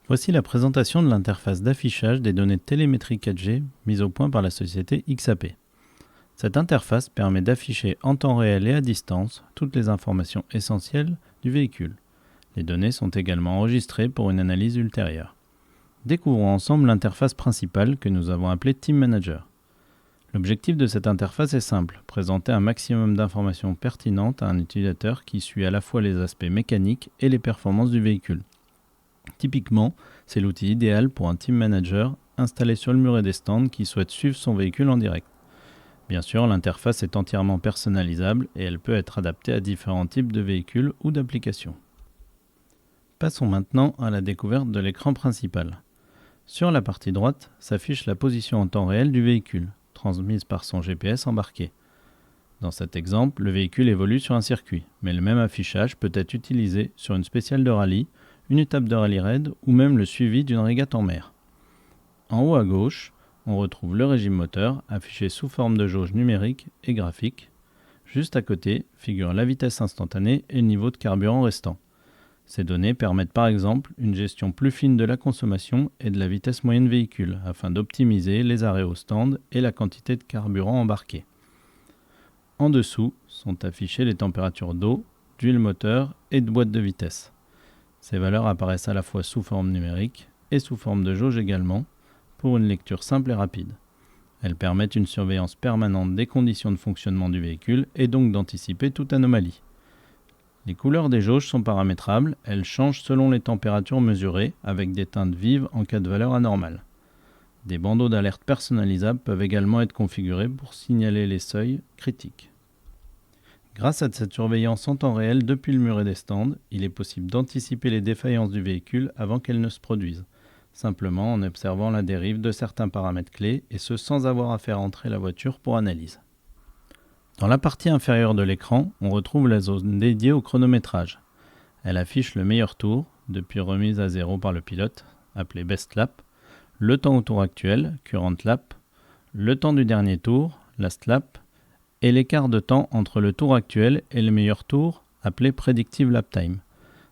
Voici la présentation de l'interface d'affichage des données de télémétrie 4G mise au point par la société XAP. Cette interface permet d'afficher en temps réel et à distance toutes les informations essentielles du véhicule. Les données sont également enregistrées pour une analyse ultérieure. Découvrons ensemble l'interface principale que nous avons appelée Team Manager. L'objectif de cette interface est simple, présenter un maximum d'informations pertinentes à un utilisateur qui suit à la fois les aspects mécaniques et les performances du véhicule. Typiquement, c'est l'outil idéal pour un Team Manager installé sur le muret des stands qui souhaite suivre son véhicule en direct. Bien sûr, l'interface est entièrement personnalisable et elle peut être adaptée à différents types de véhicules ou d'applications. Passons maintenant à la découverte de l'écran principal. Sur la partie droite s'affiche la position en temps réel du véhicule, transmise par son GPS embarqué. Dans cet exemple, le véhicule évolue sur un circuit, mais le même affichage peut être utilisé sur une spéciale de rallye, une étape de rallye raid ou même le suivi d'une régate en mer. En haut à gauche, on retrouve le régime moteur affiché sous forme de jauge numérique et graphique. Juste à côté figurent la vitesse instantanée et le niveau de carburant restant. Ces données permettent par exemple une gestion plus fine de la consommation et de la vitesse moyenne véhicule afin d'optimiser les arrêts au stand et la quantité de carburant embarqué. En dessous sont affichées les températures d'eau, d'huile moteur et de boîte de vitesse. Ces valeurs apparaissent à la fois sous forme numérique et sous forme de jauge également, pour une lecture simple et rapide. Elles permettent une surveillance permanente des conditions de fonctionnement du véhicule et donc d'anticiper toute anomalie. Les couleurs des jauges sont paramétrables, elles changent selon les températures mesurées avec des teintes vives en cas de valeur anormale. Des bandeaux d'alerte personnalisables peuvent également être configurés pour signaler les seuils critiques. Grâce à cette surveillance en temps réel depuis le muret des stands, il est possible d'anticiper les défaillances du véhicule avant qu'elles ne se produisent, simplement en observant la dérive de certains paramètres clés et ce sans avoir à faire entrer la voiture pour analyse. Dans la partie inférieure de l'écran, on retrouve la zone dédiée au chronométrage. Elle affiche le meilleur tour, depuis remise à 0 par le pilote, appelé Best Lap, le temps au tour actuel, Current Lap, le temps du dernier tour, Last Lap, et l'écart de temps entre le tour actuel et le meilleur tour, appelé Predictive Lap Time.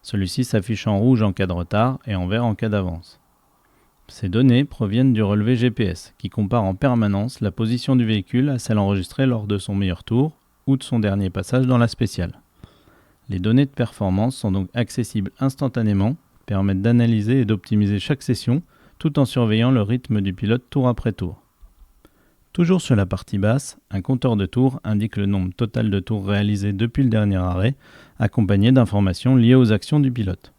Celui-ci s'affiche en rouge en cas de retard et en vert en cas d'avance. Ces données proviennent du relevé GPS, qui compare en permanence la position du véhicule à celle enregistrée lors de son meilleur tour ou de son dernier passage dans la spéciale. Les données de performance sont donc accessibles instantanément, permettent d'analyser et d'optimiser chaque session, tout en surveillant le rythme du pilote tour après tour. Toujours sur la partie basse, un compteur de tours indique le nombre total de tours réalisés depuis le dernier arrêt, accompagné d'informations liées aux actions du pilote.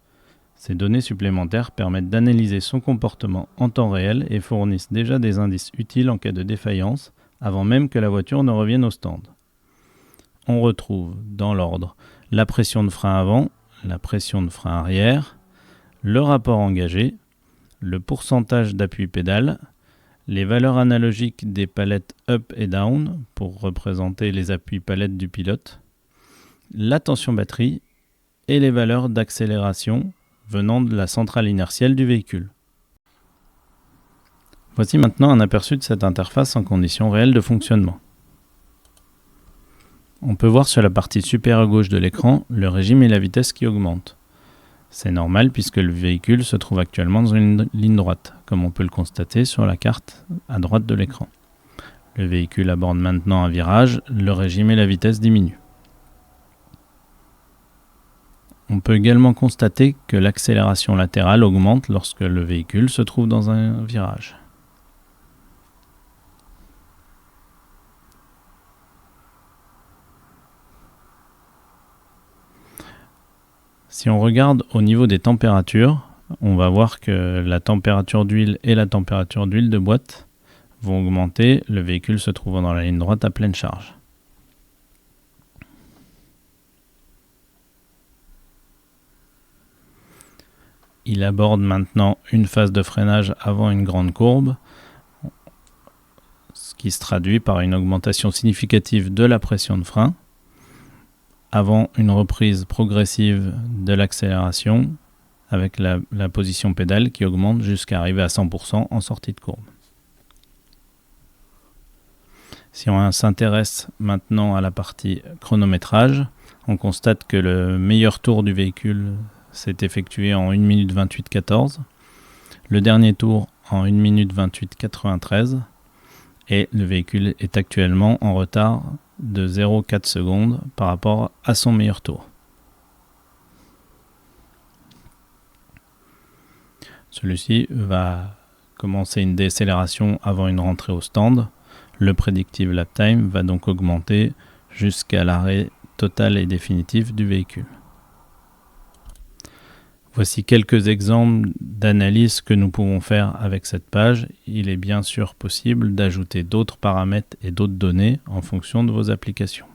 Ces données supplémentaires permettent d'analyser son comportement en temps réel et fournissent déjà des indices utiles en cas de défaillance, avant même que la voiture ne revienne au stand. On retrouve, dans l'ordre, la pression de frein avant, la pression de frein arrière, le rapport engagé, le pourcentage d'appui pédale, les valeurs analogiques des palettes up et down pour représenter les appuis palettes du pilote, la tension batterie et les valeurs d'accélération venant de la centrale inertielle du véhicule. Voici maintenant un aperçu de cette interface en conditions réelles de fonctionnement. On peut voir sur la partie supérieure gauche de l'écran le régime et la vitesse qui augmentent. C'est normal puisque le véhicule se trouve actuellement dans une ligne droite, comme on peut le constater sur la carte à droite de l'écran. Le véhicule aborde maintenant un virage, le régime et la vitesse diminuent. On peut également constater que l'accélération latérale augmente lorsque le véhicule se trouve dans un virage. Si on regarde au niveau des températures, on va voir que la température d'huile et la température d'huile de boîte vont augmenter, le véhicule se trouvant dans la ligne droite à pleine charge. Il aborde maintenant une phase de freinage avant une grande courbe, ce qui se traduit par une augmentation significative de la pression de frein, avant une reprise progressive de l'accélération avec la position pédale qui augmente jusqu'à arriver à 100% en sortie de courbe. Si on s'intéresse maintenant à la partie chronométrage, on constate que le meilleur tour du véhicule s'est effectué en 1 minute 28,14. Le dernier tour en 1 minute 28,93 et le véhicule est actuellement en retard de 0,4 secondes par rapport à son meilleur tour. Celui-ci va commencer une décélération avant une rentrée au stand. Le predictive lap time va donc augmenter jusqu'à l'arrêt total et définitif du véhicule. Voici quelques exemples d'analyses que nous pouvons faire avec cette page. Il est bien sûr possible d'ajouter d'autres paramètres et d'autres données en fonction de vos applications.